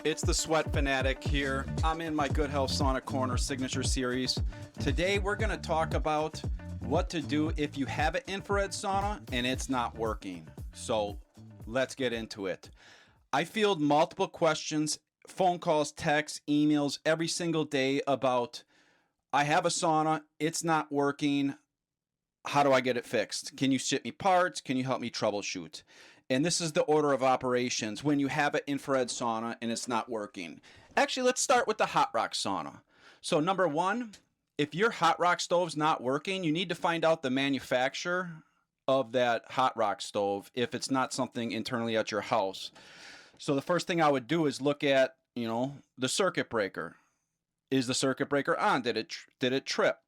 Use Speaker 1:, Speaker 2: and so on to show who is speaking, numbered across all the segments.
Speaker 1: It's the Sweat Fanatic here. I'm in my Good Health Sauna Corner Signature Series. Today we're going to talk about what to do if you have an infrared sauna and it's not working. So let's get into it. I field multiple questions, phone calls, texts, emails every single day about I have a sauna, it's not working. How do I get it fixed? Can you ship me parts? Can you help me troubleshoot? And this is the order of operations when you have an infrared sauna and it's not working. Actually, let's start with the hot rock sauna. So number one, if your hot rock stove's not working, you need to find out the manufacturer of that hot rock stove if it's not something internally at your house. So the first thing I would do is look at, the circuit breaker. Is the circuit breaker on? Did it trip?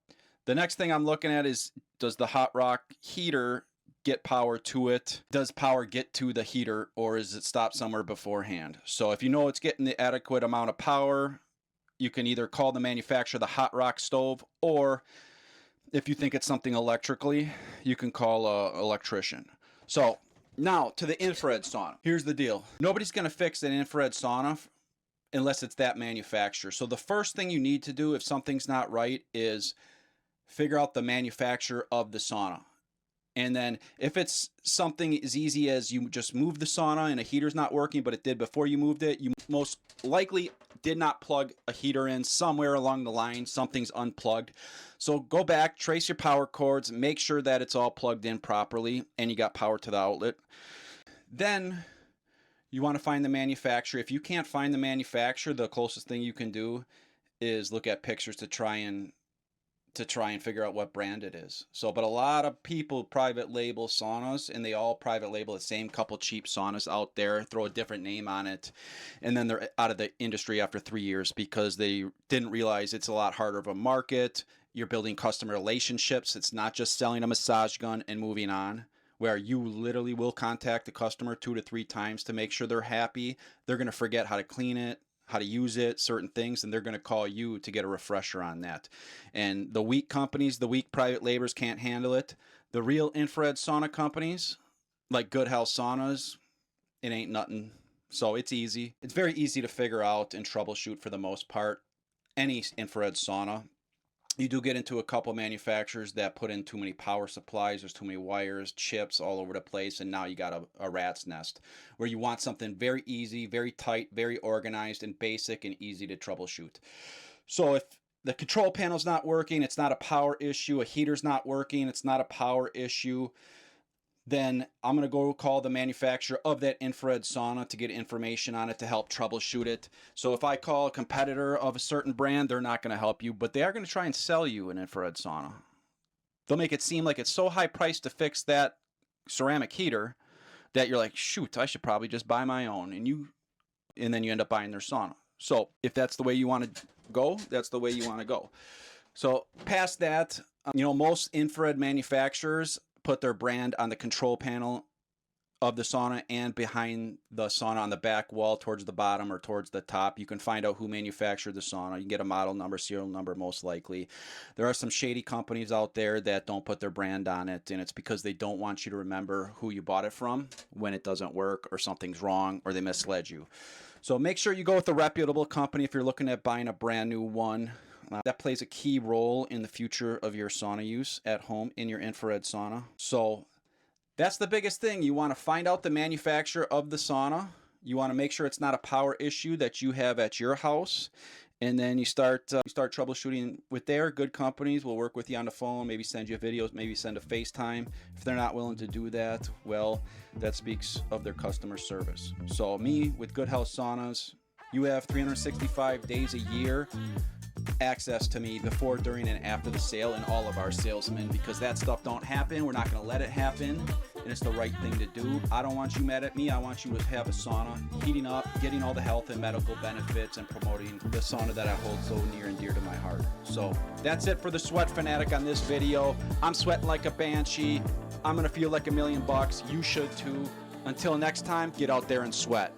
Speaker 1: The next thing I'm looking at is, does the hot rock heater get power to it? Does power get to the heater, or is it stopped somewhere beforehand? So if you know it's getting the adequate amount of power, you can either call the manufacturer of the hot rock stove, or if you think it's something electrically, you can call an electrician. So now to the infrared sauna. Here's the deal. Nobody's going to fix an infrared sauna unless it's that manufacturer. So the first thing you need to do if something's not right is figure out the manufacturer of the sauna. And then if it's something as easy as you just moved the sauna and a heater's not working, but it did before you moved it, you most likely did not plug a heater in somewhere along the line. Something's unplugged. So go back, trace your power cords, make sure that it's all plugged in properly and you got power to the outlet. Then you want to find the manufacturer. If you can't find the manufacturer, the closest thing you can do is look at pictures to try and figure out what brand it is. But a lot of people private label saunas, and they all private label the same couple cheap saunas out there, throw a different name on it, and then they're out of the industry after 3 years because they didn't realize it's a lot harder of a market. You're building customer relationships. It's not just selling a massage gun and moving on, where you literally will contact the customer 2 to 3 times to make sure they're happy. They're going to forget how to clean it, how to use it, certain things, and they're going to call you to get a refresher on that. And the weak companies, the weak private labels can't handle it. The real infrared sauna companies, like Good Health Saunas, it ain't nothing. So it's easy. It's very easy to figure out and troubleshoot for the most part. Any infrared sauna. You do get into a couple manufacturers that put in too many power supplies, there's too many wires, chips all over the place, and now you got a rat's nest where you want something very easy, very tight, very organized, and basic and easy to troubleshoot. So if the control panel's not working, it's not a power issue, a heater's not working, it's not a power issue, then I'm going to go call the manufacturer of that infrared sauna to get information on it to help troubleshoot it. So if I call a competitor of a certain brand, they're not going to help you, but they are going to try and sell you an infrared sauna. They'll make it seem like it's so high priced to fix that ceramic heater that you're like, shoot, I should probably just buy my own. And then you end up buying their sauna. So if that's the way you want to go, that's the way you want to go. So past that, most infrared manufacturers put their brand on the control panel of the sauna and behind the sauna on the back wall towards the bottom or towards the top. You can find out who manufactured the sauna. You can get a model number, serial number, most likely. There are some shady companies out there that don't put their brand on it, and it's because they don't want you to remember who you bought it from when it doesn't work or something's wrong or they misled you. So make sure you go with a reputable company if you're looking at buying a brand new one. That plays a key role in the future of your sauna use at home in your infrared sauna. So that's the biggest thing. You want to find out the manufacturer of the sauna. You want to make sure it's not a power issue that you have at your house. And then you start troubleshooting with their good companies. We'll work with you on the phone, maybe send you videos, maybe send a FaceTime. If they're not willing to do that, well, that speaks of their customer service. So me with Good Health Saunas, you have 365 days a year access to me before, during, and after the sale, and all of our salesmen, because that stuff don't happen. We're not going to let it happen, and it's the right thing to do. I don't want you mad at me. I want you to have a sauna, heating up, getting all the health and medical benefits, and promoting the sauna that I hold so near and dear to my heart. So that's it for the Sweat Fanatic on this video. I'm sweating like a banshee. I'm going to feel like $1,000,000. You should too. Until next time, get out there and sweat.